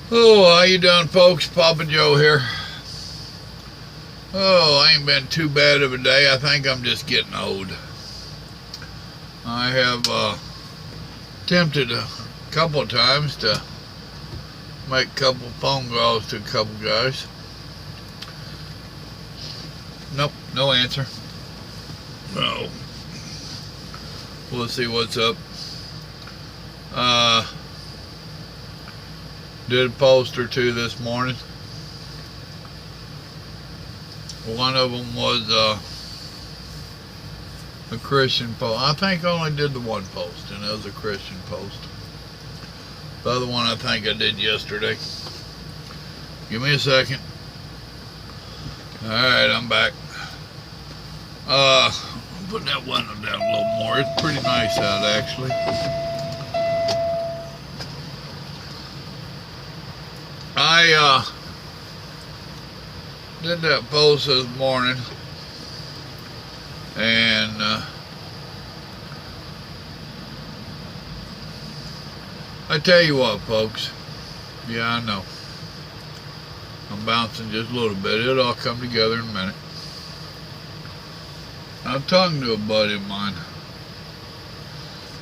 Oh, how you doing, folks? Papa Joe here. Oh, I ain't been too bad of a day. I think I'm just getting old. I have attempted a couple of times to make a couple phone calls to a couple guys. Nope, no answer. No. We'll see what's up. Did a post or two this morning. One of them was a Christian post. I think I only did the one post, and it was a Christian post. The other one I think I did yesterday. Give me a second. Alright, I'm back. I'm putting that window down a little more. It's pretty nice out, actually. I did that post this morning, and I tell you what, folks. Yeah, I know. I'm bouncing just a little bit. It'll all come together in a minute. I'm talking to a buddy of mine,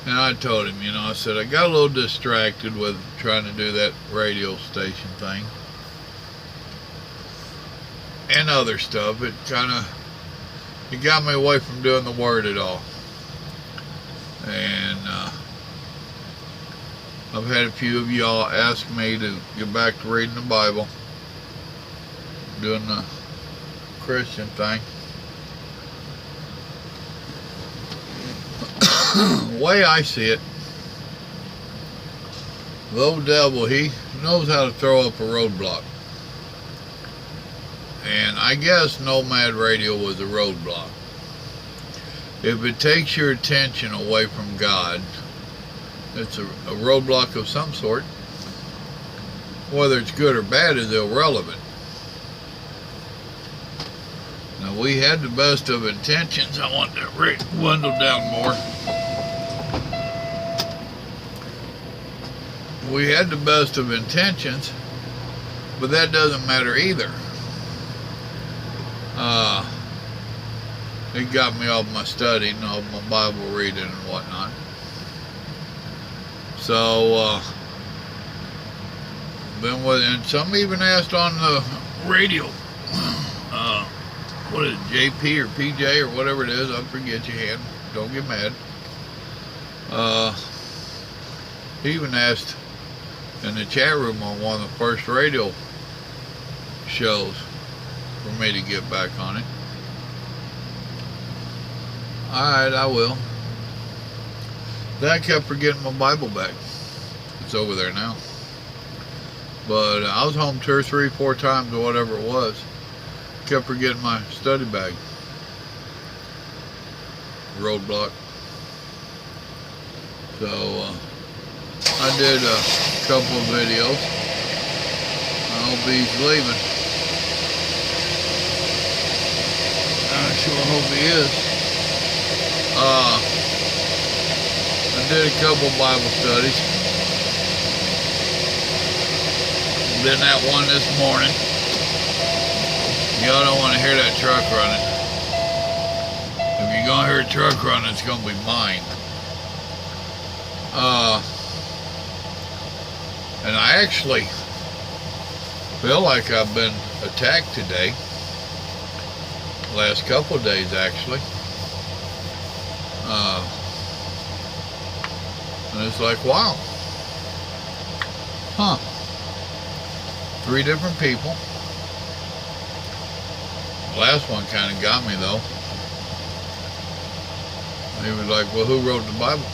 and I told him, I said, I got a little distracted with trying to do that radio station thing and other stuff. It got me away from doing the word at all. And I've had a few of y'all ask me to get back to reading the Bible, doing the Christian thing. The way I see it, the old devil, he knows how to throw up a roadblock. And I guess Nomad Radio was a roadblock. If it takes your attention away from God, it's a roadblock of some sort. Whether it's good or bad is irrelevant. Now, we had the best of intentions. I want that window down more. We had the best of intentions, but that doesn't matter either. It got me off my study and off my Bible reading and whatnot. So, and some even asked on the radio, what is it, JP or PJ or whatever it is, I forget your hand, don't get mad. He even asked in the chat room on one of the first radio shows for me to get back on it. Alright, I will. Then I kept forgetting my Bible back. It's over there now. But I was home 2 or 3, 4 times or whatever it was. Kept forgetting my study bag. Roadblock. So, I did a couple of videos. I hope he's leaving. I sure hope he is. I did a couple Bible studies. Then that one this morning. Y'all don't want to hear that truck running. If you're going to hear a truck running, it's going to be mine. And I actually feel like I've been attacked today. Last couple of days, actually. And it's like, wow. Huh. 3 different people. The last one kind of got me, though. He was like, well, who wrote the Bible?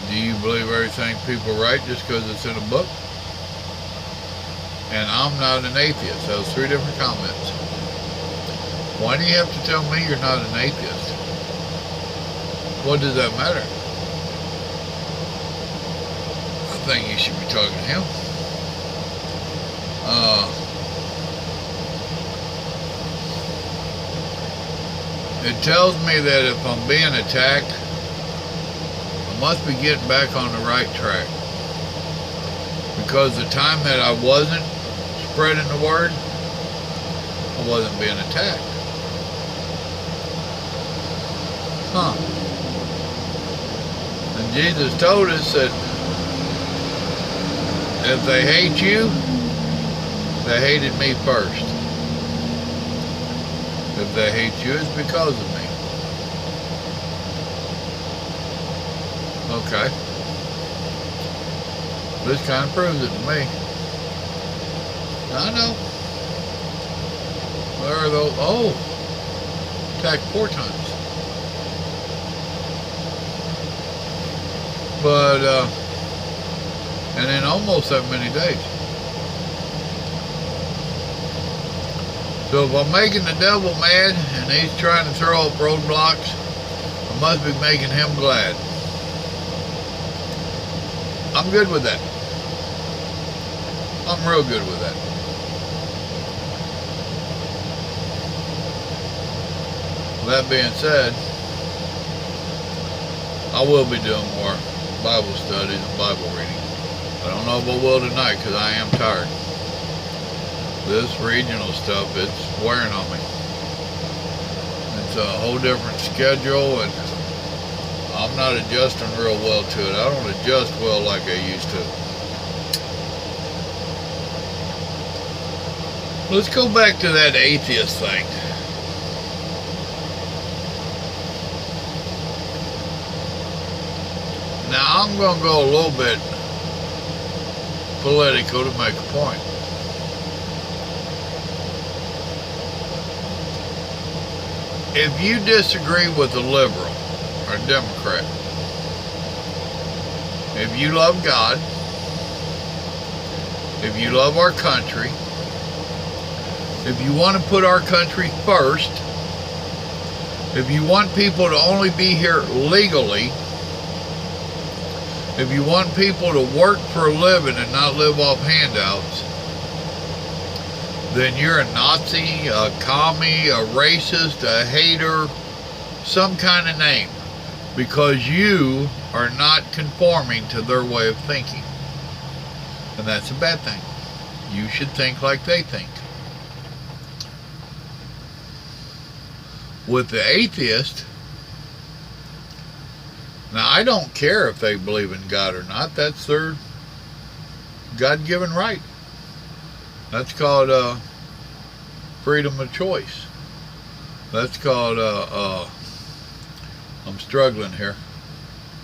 Do you believe everything people write just because it's in a book? And I'm not an atheist. That was 3 different comments. Why do you have to tell me you're not an atheist? What does that matter? I think you should be talking to him. It tells me that if I'm being attacked, I must be getting back on the right track. Because the time that I wasn't spreading the word, I wasn't being attacked. Huh. And Jesus told us that if they hate you, they hated me first. If they hate you, it's because of me. Okay. This kind of proves it to me. I know. Where are those? Oh, attacked 4 times. But, and in almost that many days. So if I'm making the devil mad and he's trying to throw up roadblocks, I must be making him glad. I'm good with that. I'm real good with that. That being said, I will be doing more Bible studies and Bible reading. I don't know if I will tonight because I am tired. This regional stuff, it's wearing on me. It's a whole different schedule, and I'm not adjusting real well to it. I don't adjust well like I used to. Let's go back to that atheist thing. Now, I'm going to go a little bit political to make a point. If you disagree with a liberal or a Democrat, if you love God, if you love our country, if you want to put our country first, if you want people to only be here legally, if you want people to work for a living and not live off handouts, then you're a Nazi, a commie, a racist, a hater, some kind of name, because you are not conforming to their way of thinking. And that's a bad thing. You should think like they think. With the atheist, now I don't care if they believe in God or not. That's their God-given right. That's called freedom of choice. That's called, I'm struggling here,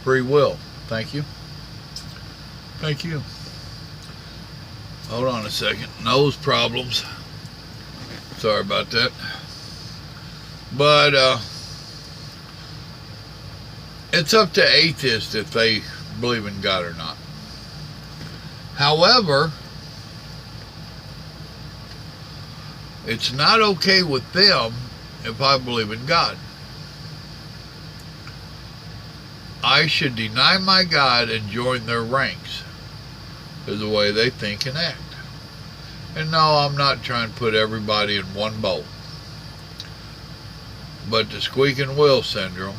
free will. Thank you. Thank you. Hold on a second. Nose problems. Sorry about that. But it's up to atheists if they believe in God or not. However, it's not okay with them if I believe in God. I should deny my God and join their ranks, is the way they think and act. And no, I'm not trying to put everybody in one boat. But the squeaking wheel syndrome,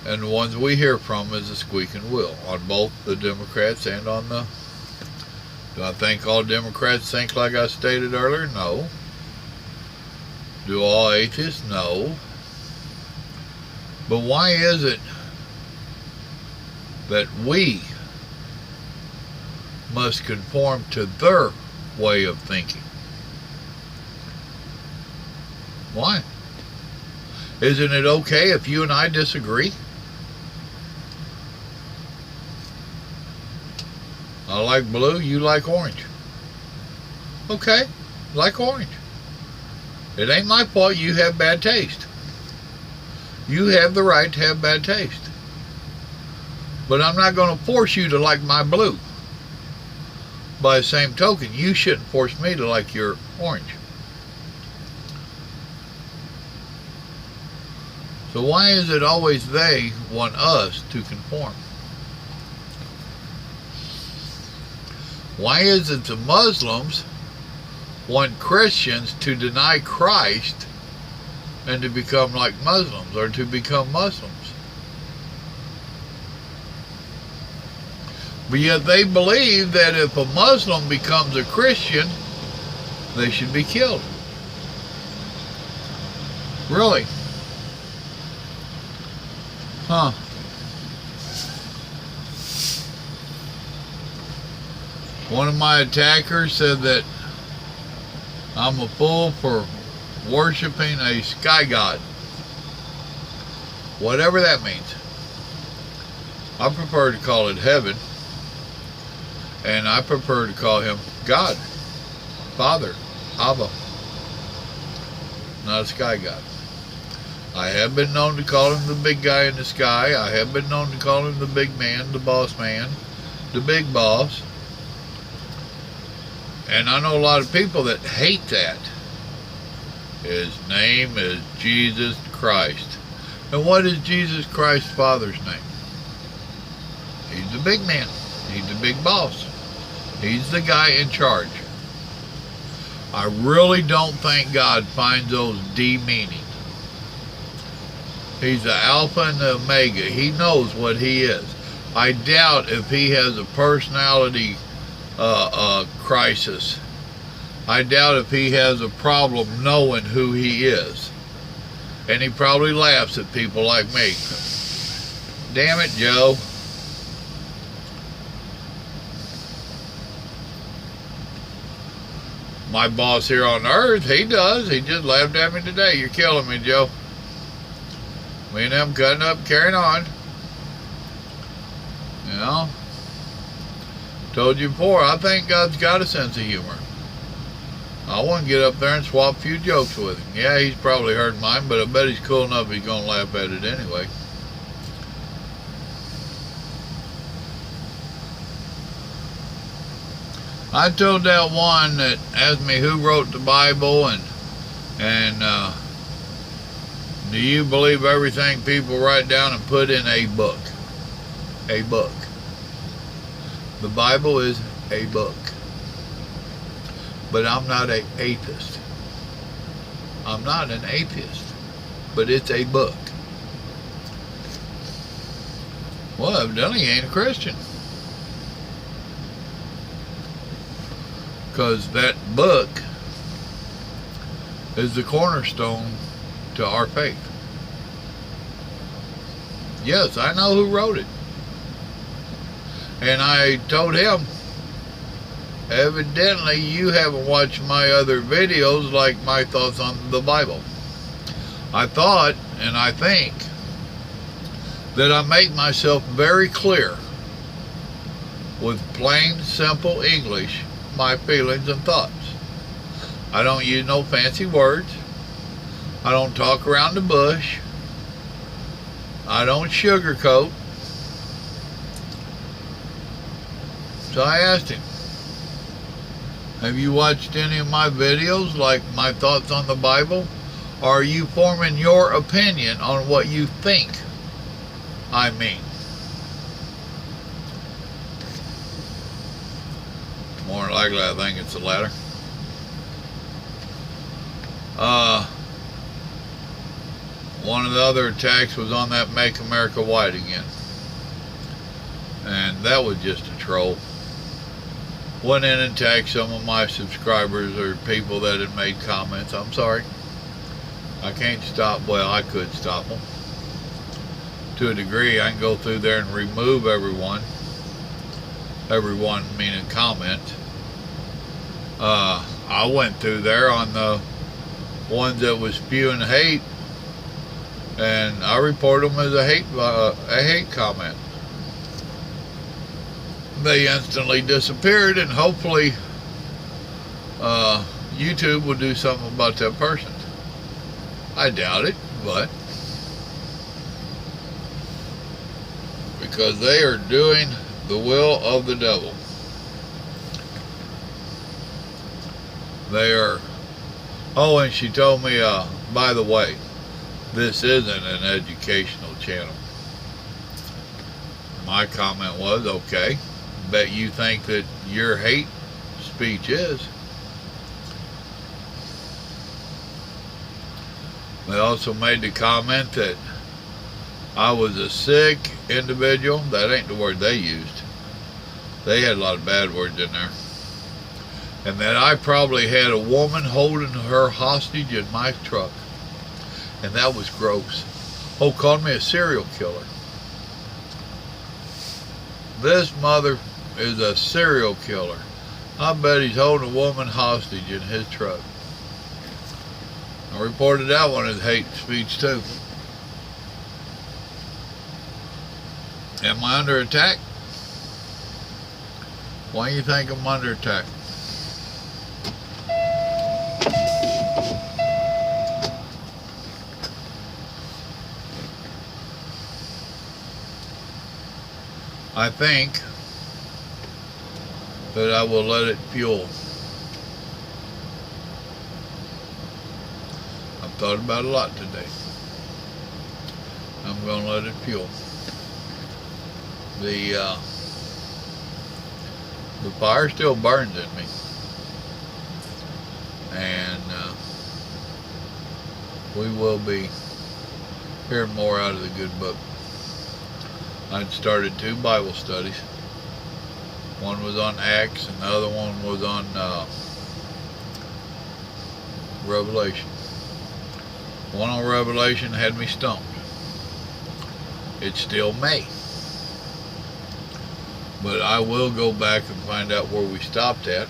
and the ones we hear from is the squeaking wheel on both the Democrats and on the... Do I think all Democrats think like I stated earlier? No. Do all atheists? No. But why is it that we must conform to their way of thinking? Why? Isn't it okay if you and I disagree? I like blue, you like orange. Okay, like orange. It ain't my fault you have bad taste. You have the right to have bad taste. But I'm not going to force you to like my blue. By the same token, you shouldn't force me to like your orange. So why is it always they want us to conform? Why is it the Muslims want Christians to deny Christ and to become like Muslims or to become Muslims? But yet they believe that if a Muslim becomes a Christian, they should be killed. Really? Huh. One of my attackers said that I'm a fool for worshiping a sky god. Whatever that means. I prefer to call it heaven. And I prefer to call him God. Father. Abba. Not a sky god. I have been known to call him the big guy in the sky. I have been known to call him the big man, the boss man, the big boss. And I know a lot of people that hate that. His name is Jesus Christ. And what is Jesus Christ's Father's name? He's the big man. He's the big boss. He's the guy in charge. I really don't think God finds those demeaning. He's the Alpha and the Omega. He knows what he is. I doubt if he has a personality crisis. I doubt if he has a problem knowing who he is. And he probably laughs at people like me. Damn it, Joe. My boss here on earth, he does. He just laughed at me today. You're killing me, Joe. Me and him cutting up, carrying on. You know? Told you before, I think God's got a sense of humor. I want to get up there and swap a few jokes with him. Yeah, he's probably heard mine, but I bet he's cool enough he's going to laugh at it anyway. I told that one that asked me who wrote the Bible and do you believe everything people write down and put in a book? A book. The Bible is a book. But I'm not an atheist. I'm not an atheist. But it's a book. Well, evidently he ain't a Christian. Because that book is the cornerstone to our faith. Yes, I know who wrote it. And I told him, evidently you haven't watched my other videos like my thoughts on the Bible. I thought, and I think, that I make myself very clear with plain, simple English, my feelings and thoughts. I don't use no fancy words. I don't talk around the bush. I don't sugarcoat. So I asked him, have you watched any of my videos, like my thoughts on the Bible? Or are you forming your opinion on what you think I mean? More than likely, I think it's the latter. One of the other attacks was on that Make America White again. And that was just a troll. Went in and attacked some of my subscribers or people that had made comments. I'm sorry. I can't stop. Well, I could stop them. To a degree, I can go through there and remove everyone. Everyone meaning comment. I went through there on the ones that was spewing hate, and I reported them as a hate comment. They instantly disappeared, and hopefully YouTube will do something about that person. I doubt it, but because they are doing the will of the devil. They are. Oh, and she told me, by the way, this isn't an educational channel. My comment was, okay, bet you think that your hate speech is. They also made the comment that I was a sick individual. That ain't the word they used. They had a lot of bad words in there. And that I probably had a woman holding her hostage in my truck. And that was gross. Oh, called me a serial killer. This mother is a serial killer. I bet he's holding a woman hostage in his truck. I reported that one as hate speech too. Am I under attack? Why do you think I'm under attack? I think that I will let it fuel. I've thought about it a lot today. I'm going to let it fuel. The fire still burns in me. And we will be hearing more out of the good book. I'd started 2 Bible studies. One was on Acts and the other one was on Revelation. One on Revelation had me stumped. It's still May. But I will go back and find out where we stopped at,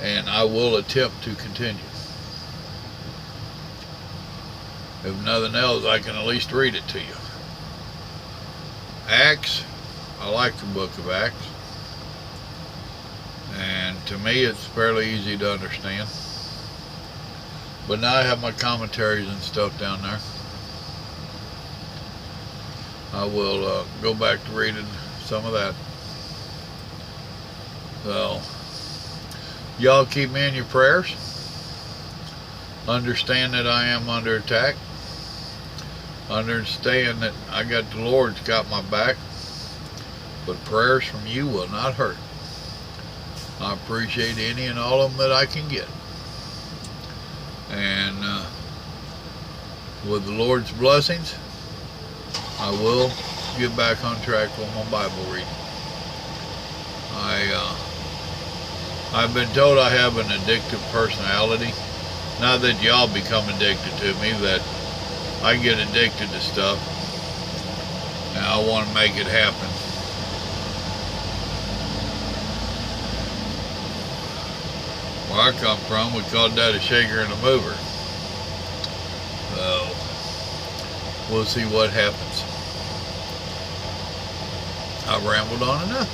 and I will attempt to continue. If nothing else, I can at least read it to you. Acts, I like the book of Acts, and to me it's fairly easy to understand. But now I have my commentaries and stuff down there. I will go back to reading some of that. So, y'all keep me in your prayers. Understand that I am under attack. Understand that I got the Lord's got my back, but prayers from you will not hurt. I appreciate any and all of them that I can get. And with the Lord's blessings, I will get back on track with my Bible reading. I've been told I have an addictive personality. Not that y'all become addicted to me, that I get addicted to stuff, and I want to make it happen. Where I come from, we called that a shaker and a mover. So, we'll see what happens. I've rambled on enough.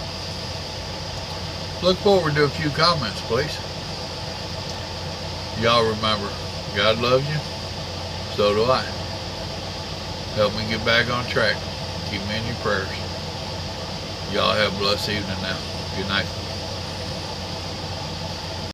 Look forward to a few comments, please. Y'all remember, God loves you, so do I. Help me get back on track. Keep me in your prayers. Y'all have a blessed evening now. Good night.